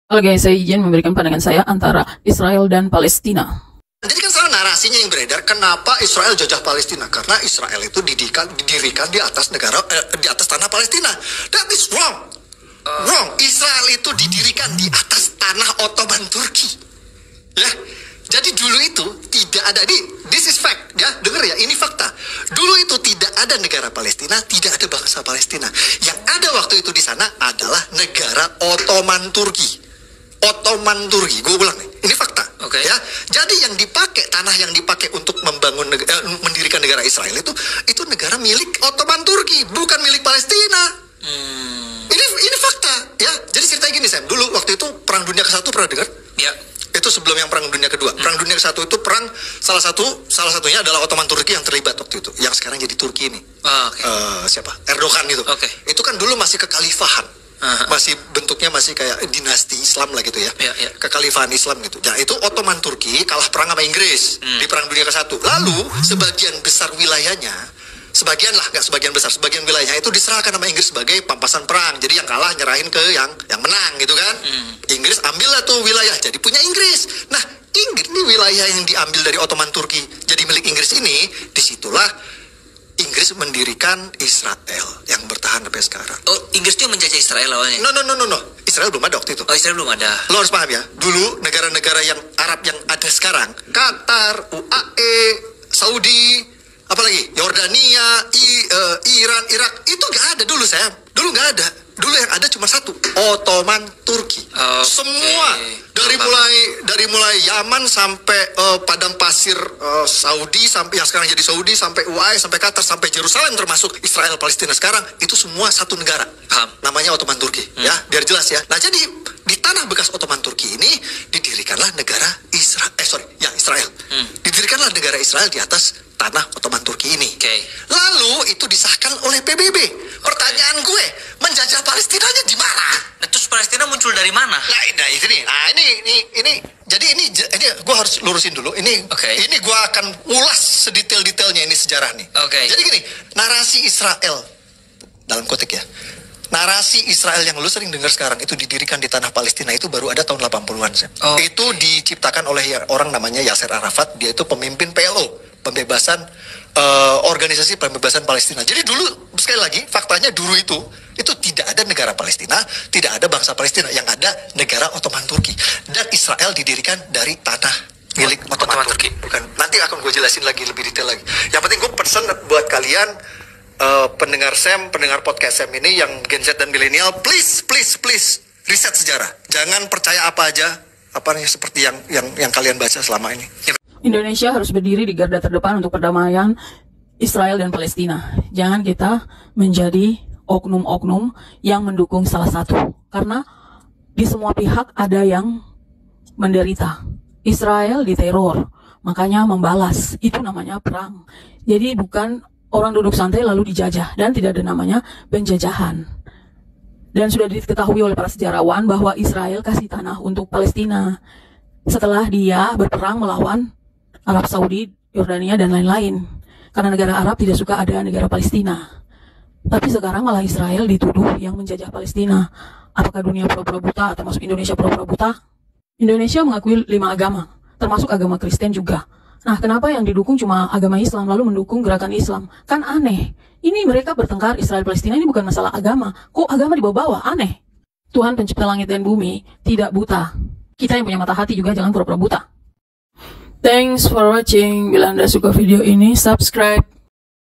Halo guys, saya izin memberikan pandangan saya antara Israel dan Palestina. Jadi kan sekarang narasinya yang beredar, kenapa Israel jajah Palestina? Karena Israel itu didirikan di atas di atas tanah Palestina. That is wrong. Wrong. Israel itu didirikan di atas tanah Ottoman Turki. Ya. Jadi dulu itu tidak ada, this is fact, ya, dengar ya, ini fakta. Dulu itu tidak ada negara Palestina, tidak ada bangsa Palestina. Yang ada waktu itu di sana adalah negara Ottoman Turki. Ottoman Turki, gue ulang nih, ini fakta. Oke. Ya, jadi tanah yang dipakai untuk mendirikan negara Israel itu negara milik Ottoman Turki, bukan milik Palestina. Ini fakta, ya. Jadi ceritanya gini, Sam. Dulu waktu itu Perang Dunia ke-1 pernah dengar? Ya. Itu sebelum yang Perang Dunia Kedua. Perang Dunia ke-1 itu salah satunya adalah Ottoman Turki yang terlibat waktu itu. Yang sekarang jadi Turki ini. Siapa? Erdogan itu. Itu kan dulu masih kekhalifahan. Masih bentuknya masih kayak dinasti Islam lah gitu ya. Kekhalifahan Islam gitu. Nah, itu Ottoman Turki kalah perang sama Inggris di Perang Dunia ke-1. Lalu sebagian besar wilayahnya, sebagian wilayahnya itu diserahkan sama Inggris sebagai pampasan perang. Jadi yang kalah nyerahin ke yang menang gitu kan. Inggris ambillah tuh wilayah, jadi punya Inggris. Nah, ini wilayah yang diambil dari Ottoman Turki jadi milik Inggris ini, disitulah Inggris mendirikan Israel yang bertahan sampai sekarang. Oh, Inggris itu menjajah Israel awalnya? No. Israel belum ada waktu itu. Oh, Israel belum ada. Lo harus paham ya, dulu negara-negara yang Arab yang ada sekarang, Qatar, UAE, Saudi, apalagi Yordania, Iran, Irak, itu gak ada dulu, Sam. Dulu gak ada. Dulu yang ada cuma satu, Ottoman Turki. Semua dari mulai Yaman sampai padang pasir Saudi, sampai yang sekarang jadi Saudi, sampai UAE, sampai Qatar, sampai Yerusalem, termasuk Israel Palestina sekarang, itu semua satu negara. Namanya Ottoman Turki. Ya, biar jelas ya. Nah, jadi di tanah bekas Ottoman Turki ini didirikanlah negara Israel. Didirikanlah negara Israel di atas tanah Ottoman Turki ini. Lalu itu disahkan oleh PBB. Pertanyaan gue, menjajah Palestinanya di mana? Nah, terus Palestina muncul dari mana? Nah, ini. Jadi ini gue harus lurusin dulu. Ini gue akan ulas sedetail-detailnya ini sejarah nih. Jadi gini, narasi Israel dalam kotek ya. Narasi Israel yang lu sering dengar sekarang itu didirikan di tanah Palestina itu baru ada tahun 80-an. Itu diciptakan oleh orang namanya Yasser Arafat. Dia itu pemimpin PLO, organisasi pembebasan Palestina. Jadi dulu, sekali lagi, faktanya dulu itu tidak ada negara Palestina, tidak ada bangsa Palestina, yang ada negara Ottoman Turki. Dan Israel didirikan dari tanah milik Ottoman Turki. Bukan, nanti akan gue jelasin lagi lebih detail lagi. Yang penting gue pesan buat kalian, pendengar podcast Sam ini yang Gen Z dan milenial, please riset sejarah. Jangan percaya apa aja seperti yang kalian baca selama ini. Indonesia harus berdiri di garda terdepan untuk perdamaian Israel dan Palestina. Jangan kita menjadi oknum-oknum yang mendukung salah satu. Karena di semua pihak ada yang menderita. Israel diteror, makanya membalas. Itu namanya perang. Jadi bukan orang duduk santai lalu dijajah, dan tidak ada namanya penjajahan. Dan sudah diketahui oleh para sejarawan bahwa Israel kasih tanah untuk Palestina setelah dia berperang melawan Arab Saudi, Yordania, dan lain-lain. Karena negara Arab tidak suka ada negara Palestina. Tapi sekarang malah Israel dituduh yang menjajah Palestina. Apakah dunia pura-pura buta, termasuk Indonesia pura-pura buta? Indonesia mengakui 5 agama, termasuk agama Kristen juga. Nah, kenapa yang didukung cuma agama Islam, lalu mendukung gerakan Islam? Kan aneh. Ini mereka bertengkar Israel-Palestina, ini bukan masalah agama. Kok agama dibawa-bawa? Aneh. Tuhan pencipta langit dan bumi tidak buta. Kita yang punya mata hati juga jangan pura-pura buta. Thanks for watching. Bila Anda suka video ini, subscribe.